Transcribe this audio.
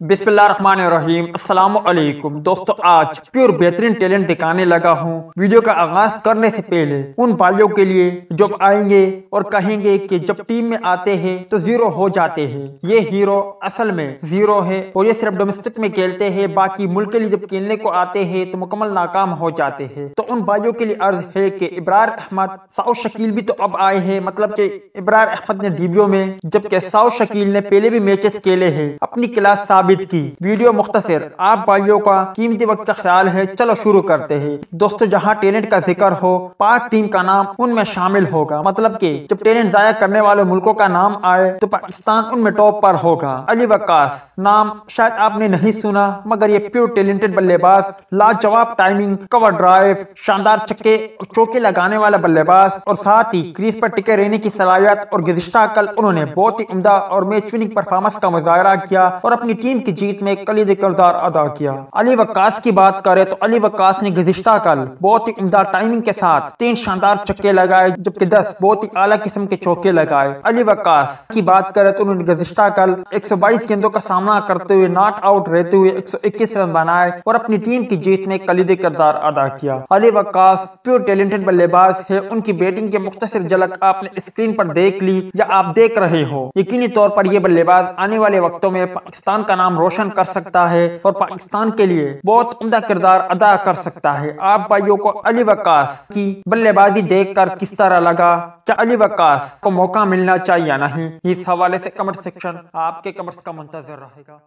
बिस्मिल्लाहिर्रहमानिर्रहीम। अस्सलाम वालेकुम दोस्तों, आज प्योर बेहतरीन टैलेंट दिखाने लगा हूँ। वीडियो का आगाज करने से पहले उन भाइयों के लिए जो आएंगे और कहेंगे कि जब टीम में आते हैं तो जीरो हो जाते हैं, ये हीरो असल में जीरो है और ये सिर्फ डोमेस्टिक में खेलते हैं, बाकी मुल्क के लिए जब खेलने को आते हैं तो मुकम्मल नाकाम हो जाते हैं। तो उन भाइयों के लिए अर्ज है कि इब्रार अहमद, साउथ शकील भी तो अब आए हैं, मतलब कि इब्रार अहमद ने डीबीओ में, जबकि साउथ शकील ने पहले भी मैचेस खेले हैं, अपनी क्लास साबित की। वीडियो मुख्तसर, आप भाइयों का कीमती वक्त का ख्याल है, चलो शुरू करते हैं। दोस्तों, जहां टैलेंट का जिक्र हो, पाक टीम का नाम उनमें शामिल होगा, मतलब कि जब टैलेंट जाया करने वाले मुल्कों का नाम आए तो पाकिस्तान उनमें टॉप पर होगा। अली वक्कास नाम शायद आपने नहीं सुना, मगर ये प्योर टैलेंटेड बल्लेबाज, लाजवाब टाइमिंग, कवर ड्राइव, शानदार छक्के और चौके लगाने वाला बल्लेबाज और साथ ही क्रीज पर टिके रहने की सलाहियत और गुज़िश्ता कल उन्होंने बहुत ही उम्दा और मैच विनिंग परफॉर्मेंस का मुजाहरा किया और अपनी टीम की जीत में कलीदी किरदार अदा किया। अली वक्कास की बात करें तो अली वक्कास ने गुज़िश्ता कल बहुत ही उम्दा टाइमिंग के साथ 3 शानदार छक्के लगाए, जबकि 10 बहुत ही आला किस्म के चौके लगाए। अली वक्कास की बात करें तो उन्होंने गुज़िश्ता कल 122 गेंदों का सामना करते हुए नॉट आउट रहते हुए 121 रन बनाए और अपनी टीम की जीत में कलीदी किरदार अदा किया। अली वक्कास प्योर टैलेंटेड बल्लेबाज है, उनकी बैटिंग की मुख्तसर झलक आपने स्क्रीन पर देख ली या आप देख रहे हो। यकीनी तौर पर यह बल्लेबाज आने वाले वक्तों में पाकिस्तान का नाम रोशन कर सकता है और पाकिस्तान के लिए बहुत उम्दा किरदार अदा कर सकता है। आप भाइयों को अली वक्कास की बल्लेबाजी देखकर किस तरह लगा? क्या अली वक्कास को मौका मिलना चाहिए या नहीं? इस हवाले से कमेंट सेक्शन आपके कमेंट्स का मुंतजर रहेगा।